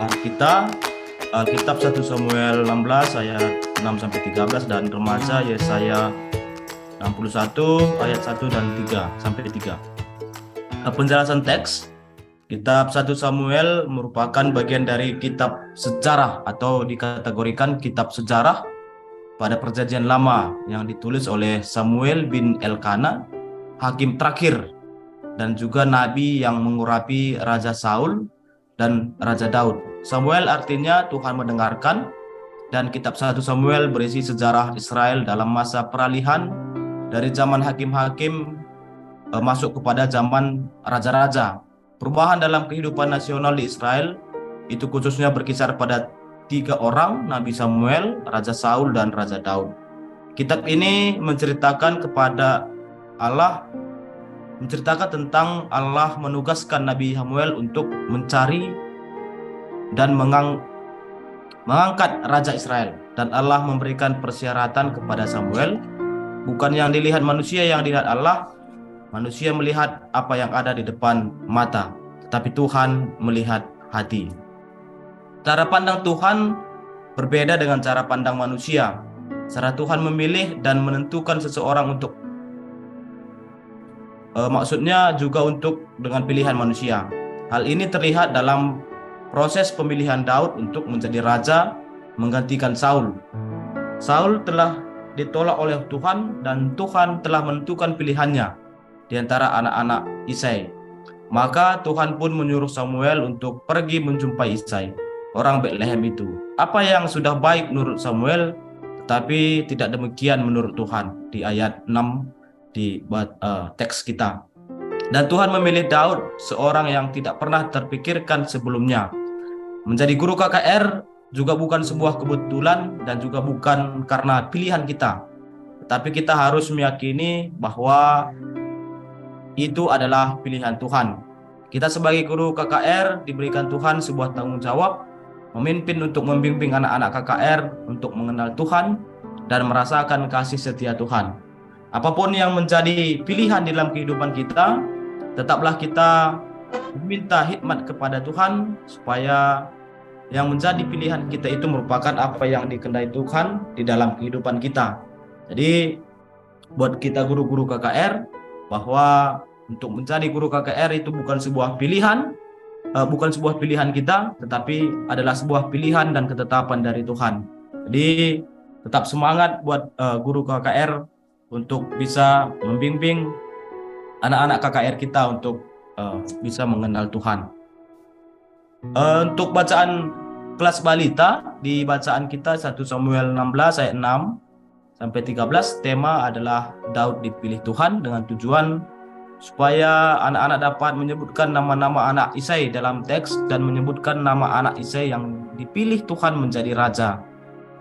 kita Alkitab 1 Samuel 16 ayat 6 sampai 13 dan remaja Yesaya 61 ayat 1 dan 3 sampai 3. Penjelasan teks. Kitab 1 Samuel merupakan bagian dari kitab sejarah atau dikategorikan kitab sejarah pada Perjanjian Lama yang ditulis oleh Samuel bin Elkana, hakim terakhir dan juga nabi yang mengurapi Raja Saul dan Raja Daud. Samuel artinya Tuhan mendengarkan, dan kitab 1 Samuel berisi sejarah Israel dalam masa peralihan dari zaman hakim-hakim masuk kepada zaman raja-raja. Perubahan dalam kehidupan nasional di Israel itu khususnya berkisar pada 3 orang, Nabi Samuel, Raja Saul, dan Raja Daud. Kitab ini menceritakan tentang Allah menugaskan Nabi Samuel untuk mencari dan mengangkat Raja Israel. Dan Allah memberikan persyaratan kepada Samuel, bukan yang dilihat manusia yang dilihat Allah. Manusia melihat apa yang ada di depan mata, tetapi Tuhan melihat hati. Cara pandang Tuhan berbeda dengan cara pandang manusia. Cara Tuhan memilih dan menentukan seseorang untuk maksudnya juga untuk dengan pilihan manusia. Hal ini terlihat dalam proses pemilihan Daud untuk menjadi raja menggantikan Saul. Saul telah ditolak oleh Tuhan dan Tuhan telah menentukan pilihannya di antara anak-anak Isai. Maka Tuhan pun menyuruh Samuel untuk pergi menjumpai Isai, orang Betlehem itu. Apa yang sudah baik menurut Samuel, tetapi tidak demikian menurut Tuhan, di ayat 6 di teks kita. Dan Tuhan memilih Daud, seorang yang tidak pernah terpikirkan sebelumnya. Menjadi guru KKR juga bukan sebuah kebetulan dan juga bukan karena pilihan kita. Tetapi kita harus meyakini bahwa itu adalah pilihan Tuhan. Kita sebagai guru KKR diberikan Tuhan sebuah tanggung jawab, memimpin untuk membimbing anak-anak KKR untuk mengenal Tuhan dan merasakan kasih setia Tuhan. Apapun yang menjadi pilihan dalam kehidupan kita, tetaplah kita meminta hikmat kepada Tuhan supaya yang menjadi pilihan kita itu merupakan apa yang dikehendaki Tuhan di dalam kehidupan kita. Jadi buat kita guru-guru KKR, bahwa untuk menjadi guru KKR itu bukan sebuah pilihan kita, tetapi adalah sebuah pilihan dan ketetapan dari Tuhan. Jadi tetap semangat buat guru KKR untuk bisa membimbing anak-anak KKR kita untuk bisa mengenal Tuhan. Untuk bacaan kelas balita, di bacaan kita 1 Samuel 16 ayat 6 sampai 13, tema adalah Daud dipilih Tuhan dengan tujuan supaya anak-anak dapat menyebutkan nama-nama anak Isai dalam teks dan menyebutkan nama anak Isai yang dipilih Tuhan menjadi raja,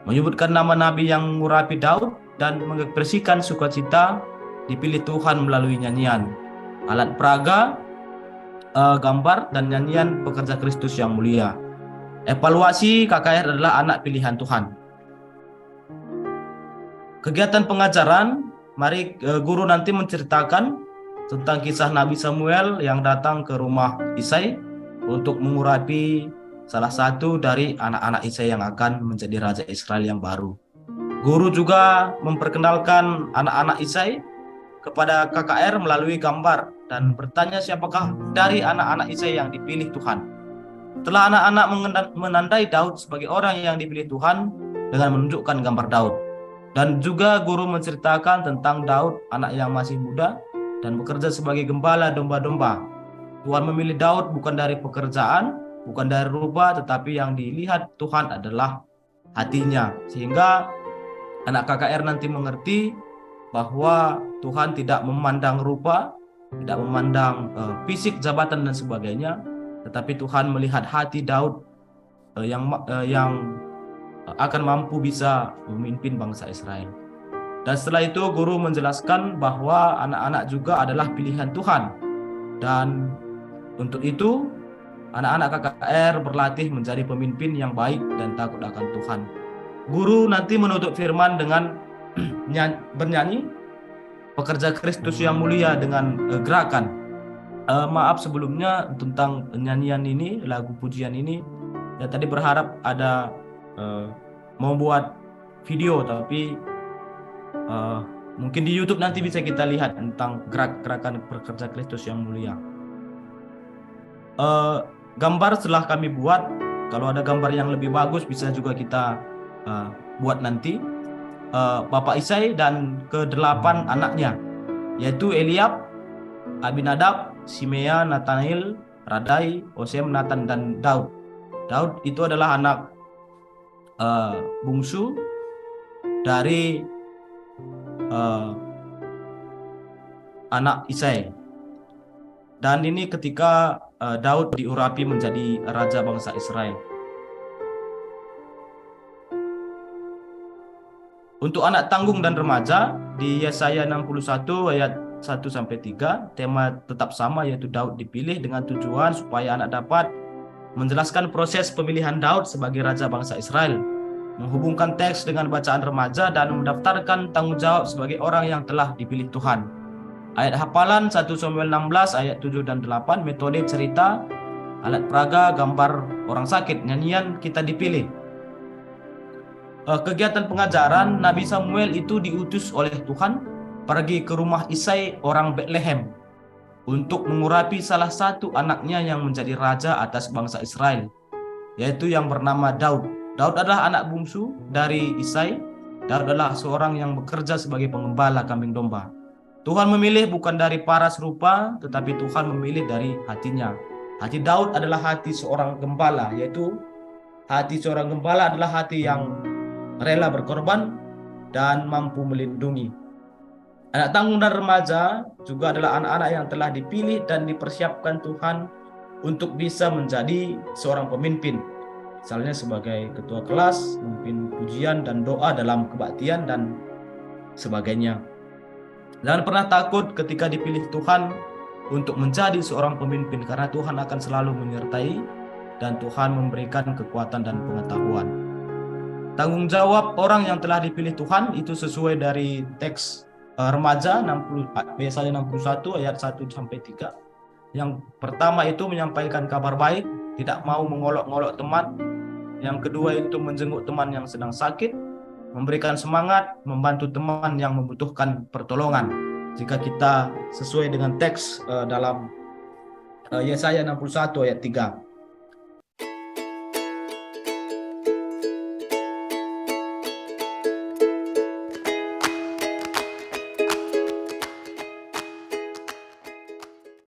menyebutkan nama nabi yang mengurapi Daud dan mengekspresikan sukacita dipilih Tuhan melalui nyanyian, alat peraga, gambar, dan nyanyian pekerja Kristus yang mulia. Evaluasi KKR adalah anak pilihan Tuhan. Kegiatan pengajaran, mari guru nanti menceritakan tentang kisah Nabi Samuel yang datang ke rumah Isai untuk mengurapi salah satu dari anak-anak Isai yang akan menjadi raja Israel yang baru. Guru juga memperkenalkan anak-anak Isai kepada KKR melalui gambar dan bertanya siapakah dari anak-anak Isai yang dipilih Tuhan. Setelah anak-anak menandai Daud sebagai orang yang dipilih Tuhan dengan menunjukkan gambar Daud. Dan juga guru menceritakan tentang Daud, anak yang masih muda dan bekerja sebagai gembala domba-domba. Tuhan memilih Daud bukan dari pekerjaan, bukan dari rupa, tetapi yang dilihat Tuhan adalah hatinya. Sehingga anak KKR nanti mengerti bahwa Tuhan tidak memandang rupa, tidak memandang fisik, jabatan, dan sebagainya, tetapi Tuhan melihat hati Daud yang akan mampu bisa memimpin bangsa Israel. Dan setelah itu guru menjelaskan bahwa anak-anak juga adalah pilihan Tuhan. Dan untuk itu anak-anak KKR berlatih menjadi pemimpin yang baik dan takut akan Tuhan. Guru nanti menutup firman dengan bernyanyi pekerja Kristus yang mulia dengan gerakan. Maaf sebelumnya tentang nyanyian ini, lagu pujian ini Ya tadi berharap ada mau buat video, tapi mungkin di YouTube nanti bisa kita lihat tentang gerakan pekerja Kristus yang mulia. Gambar setelah kami buat, kalau ada gambar yang lebih bagus bisa juga kita buat nanti. Bapak Isai dan ke-8 anaknya, yaitu Eliab, Abinadab, Simea, Nathanael, Radai, Osem, Nathan, dan Daud. Daud itu adalah anak bungsu dari anak Isai. Dan ini ketika Daud diurapi menjadi raja bangsa Israel. Untuk anak tanggung dan remaja di Yesaya 61 ayat 1-3, tema tetap sama, yaitu Daud dipilih dengan tujuan supaya anak dapat menjelaskan proses pemilihan Daud sebagai raja bangsa Israel, menghubungkan teks dengan bacaan remaja, dan mendaftarkan tanggung jawab sebagai orang yang telah dipilih Tuhan. Ayat hafalan 1 Samuel 16 ayat 7 dan 8, metode cerita, alat peraga, gambar orang sakit, nyanyian kita dipilih. Kegiatan pengajaran, Nabi Samuel itu diutus oleh Tuhan pergi ke rumah Isai orang Bethlehem untuk mengurapi salah satu anaknya yang menjadi raja atas bangsa Israel, yaitu yang bernama Daud. Daud adalah anak bungsu dari Isai. Daud adalah seorang yang bekerja sebagai pengembala kambing domba. Tuhan memilih bukan dari paras rupa, tetapi Tuhan memilih dari hatinya. Hati Daud adalah hati seorang gembala, yaitu hati seorang gembala adalah hati yang rela berkorban dan mampu melindungi. Anak tanggung dan remaja juga adalah anak-anak yang telah dipilih dan dipersiapkan Tuhan untuk bisa menjadi seorang pemimpin, misalnya sebagai ketua kelas, memimpin pujian dan doa dalam kebaktian dan sebagainya. Jangan pernah takut ketika dipilih Tuhan untuk menjadi seorang pemimpin, karena Tuhan akan selalu menyertai dan Tuhan memberikan kekuatan dan pengetahuan. Tanggung jawab orang yang telah dipilih Tuhan itu sesuai dari teks remaja 61 ayat 1-3. Yang pertama itu menyampaikan kabar baik, tidak mau mengolok-ngolok teman. Yang kedua itu menjenguk teman yang sedang sakit, memberikan semangat, membantu teman yang membutuhkan pertolongan. Jika kita sesuai dengan teks dalam Yesaya 61 ayat 3.